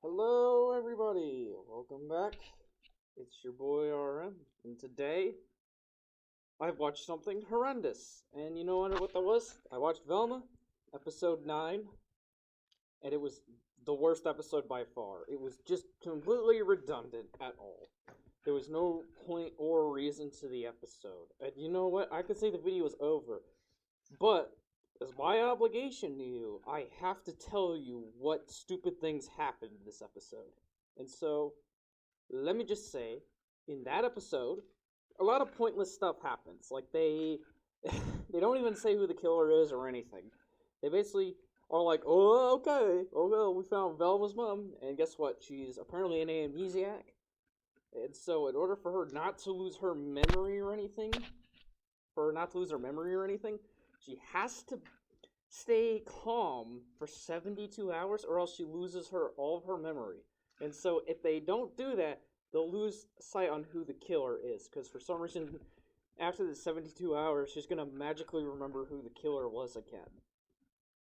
Hello, everybody. Welcome back. It's your boy RM, and today I've watched something horrendous. And you know what that was? I watched Velma, episode 9, and it was the worst episode by far. It was just completely redundant at all. There was no point or reason to the episode. And you know what? I could say the video is over, but as my obligation to you, I have to tell you what stupid things happened in this episode. And so, let me just say, in that episode, a lot of pointless stuff happens. Like they don't even say who the killer is or anything. They basically are like, "Oh, okay, oh well, we found Velma's mom, and guess what? She's apparently an amnesiac." And so, in order for her not to lose her memory or anything, she has to stay calm for 72 hours or else she loses all of her memory. And so if they don't do that, they'll lose sight on who the killer is. Because for some reason, after the 72 hours, she's going to magically remember who the killer was again.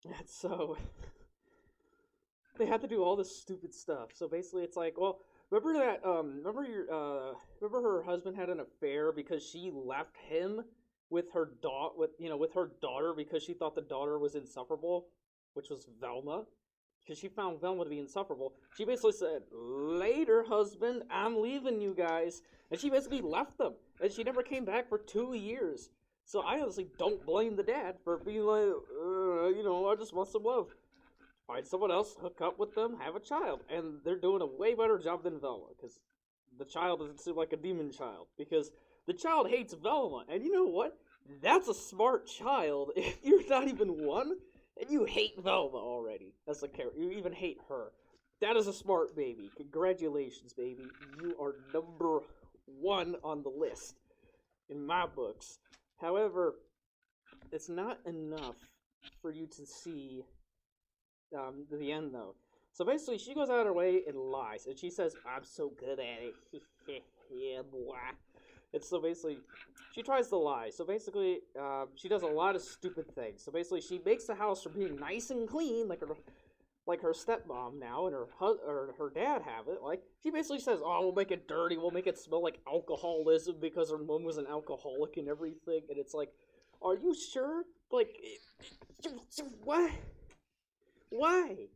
And so they have to do all this stupid stuff. So basically it's like, well, remember her husband had an affair because she left him with her daughter because she thought the daughter was insufferable, which was Velma, because she found Velma to be insufferable. She basically said, "Later, husband, I'm leaving you guys," and she basically left them, and she never came back for 2 years. So I honestly don't blame the dad for being like, I just want some love. Find someone else, hook up with them, have a child, and they're doing a way better job than Velma because the child doesn't seem like a demon child because the child hates Velma, and you know what? That's a smart child. If you're not even one, and you hate Velma already as a character, you even hate her. That is a smart baby. Congratulations, baby. You are number one on the list in my books. However, it's not enough for you to see the end, though. So basically, she goes out of her way and lies, and she says, "I'm so good at it." Yeah, boy. And so basically, she tries to lie. So basically, she does a lot of stupid things. So basically, she makes the house from being nice and clean, like her stepmom now and her dad have it. Like she basically says, "Oh, we'll make it dirty. We'll make it smell like alcoholism because her mom was an alcoholic and everything." And it's like, are you sure? Like, what? Why?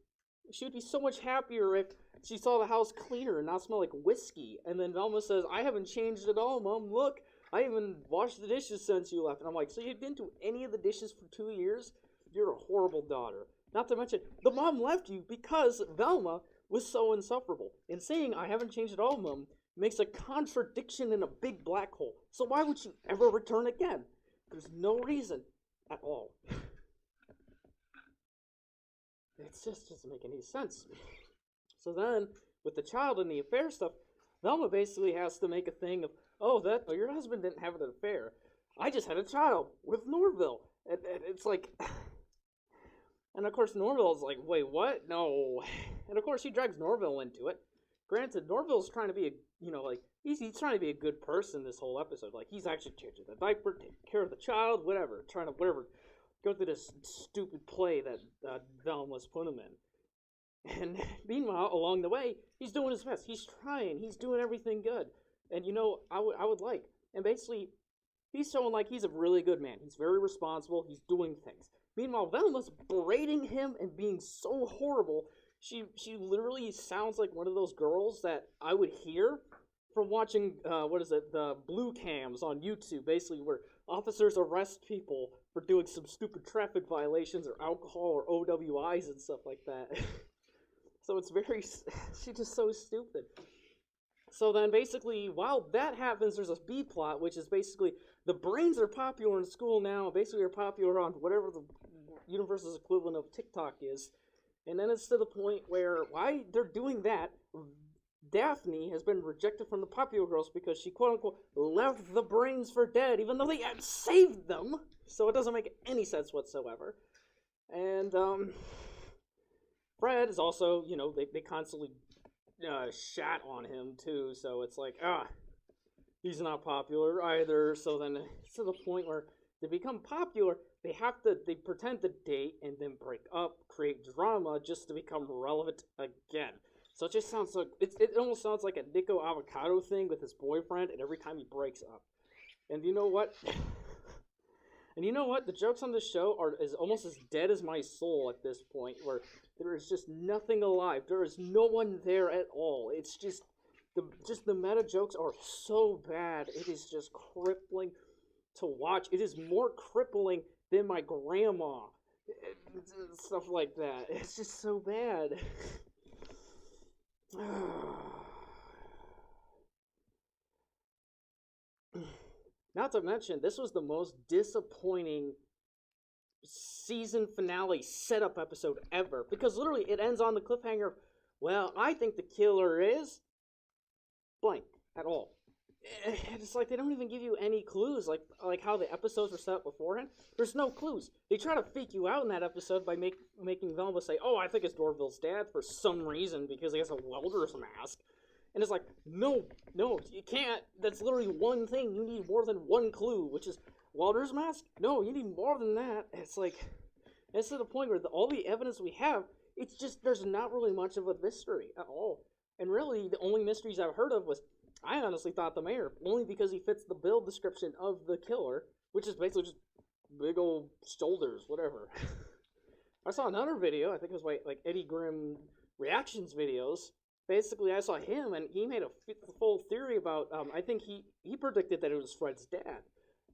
She would be so much happier if she saw the house cleaner and not smell like whiskey. And then Velma says, "I haven't changed at all, Mom. Look, I even washed the dishes since you left." And I'm like, "So you didn't do any of the dishes for 2 years? You're a horrible daughter." Not to mention, the mom left you because Velma was so insufferable. And saying, "I haven't changed at all, Mom," makes a contradiction in a big black hole. So why would she ever return again? There's no reason at all. It just doesn't make any sense. So then, with the child and the affair stuff, Velma basically has to make a thing of, "Oh, your husband didn't have an affair. I just had a child with Norville." And it's like, and of course Norville's like, "Wait, what? No." And of course she drags Norville into it. Granted, Norville's trying to be he's trying to be a good person this whole episode. Like, he's actually changing the diaper, taking care of the child, whatever, go through this stupid play that Velma's put him in. And meanwhile, along the way, he's doing his best. He's trying. He's doing everything good. And I would like. And basically, he's showing like he's a really good man. He's very responsible. He's doing things. Meanwhile, Velma's berating him and being so horrible. She literally sounds like one of those girls that I would hear from watching, the blue cams on YouTube, basically where officers arrest people for doing some stupid traffic violations or alcohol or OWIs and stuff like that. So she's just so stupid. So then basically, while that happens, there's a B plot, which is basically the brains are popular in school now, basically are popular on whatever the universe's equivalent of TikTok is. And then it's to the point where, why they're doing that, Daphne has been rejected from the popular girls because she quote-unquote left the brains for dead, even though they had saved them. So it doesn't make any sense whatsoever. And, Fred is also, they constantly shat on him too, so it's like, he's not popular either. So then it's to the point where to become popular, they pretend to date and then break up, create drama just to become relevant again. So it just sounds like it almost sounds like a Nico Avocado thing with his boyfriend, and every time he breaks up. And you know what? And you know what? The jokes on this show are is almost as dead as my soul at this point, where there is just nothing alive. There is no one there at all. It's just the meta jokes are so bad. It is just crippling to watch. It is more crippling than my grandma. Stuff like that. It's just so bad. Not to mention, this was the most disappointing season finale setup episode ever. Because literally, it ends on the cliffhanger of, well, I think the killer is blank at all. It's like they don't even give you any clues, like how the episodes were set up beforehand. There's no clues. They try to fake you out in that episode by making Velma say, "Oh, I think it's Dorville's dad" for some reason because he has a welder's mask. And it's like, no, you can't. That's literally one thing. You need more than one clue, which is welder's mask. No, you need more than that. It's like, it's to the point where all the evidence we have, it's just there's not really much of a mystery at all. And really, the only mysteries I've heard of was, I honestly thought the mayor, only because he fits the build description of the killer, which is basically just big old shoulders, whatever. I saw another video, I think it was like Eddie Grimm reactions videos. Basically, I saw him, and he made a full theory about, I think he predicted that it was Fred's dad.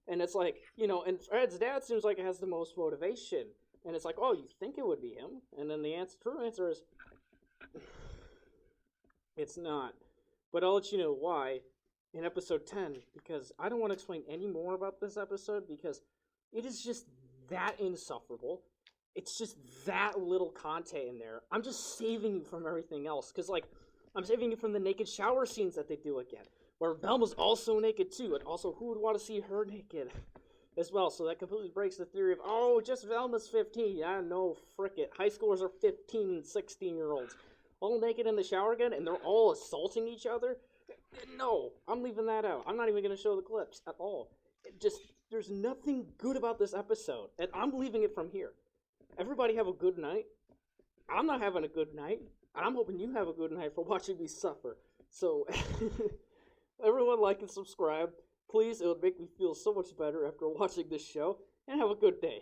And it's like, and Fred's dad seems like it has the most motivation. And it's like, oh, you think it would be him? And then the true answer is, it's not. But I'll let you know why in episode 10, because I don't want to explain any more about this episode, because it is just that insufferable. It's just that little content in there. I'm just saving you from everything else, because, I'm saving you from the naked shower scenes that they do again, where Velma's also naked too, and also who would want to see her naked as well? So that completely breaks the theory of, oh, just Velma's 15. Yeah, no, frick it. High schoolers are 15 and 16-year-olds. All naked in the shower again, and they're all assaulting each other? No, I'm leaving that out. I'm not even going to show the clips at all. There's nothing good about this episode, and I'm leaving it from here. Everybody have a good night. I'm not having a good night, and I'm hoping you have a good night for watching me suffer. So, everyone like and subscribe. Please, it would make me feel so much better after watching this show, and have a good day.